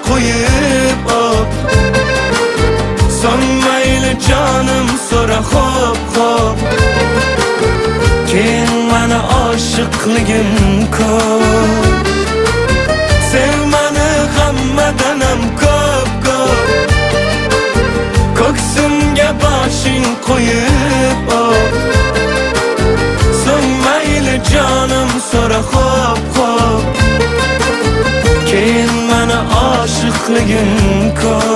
qo'yib op. So'ng mayli jonim so'ra xo'p. Keyin mana oshiqligim ko'p. Sev mani hammadan ham ko'p. Ko'ksimga boshing qo'yib op. So'ng mayli jonim so'ra xo'p. Keyin mana oshiqligim ko'p.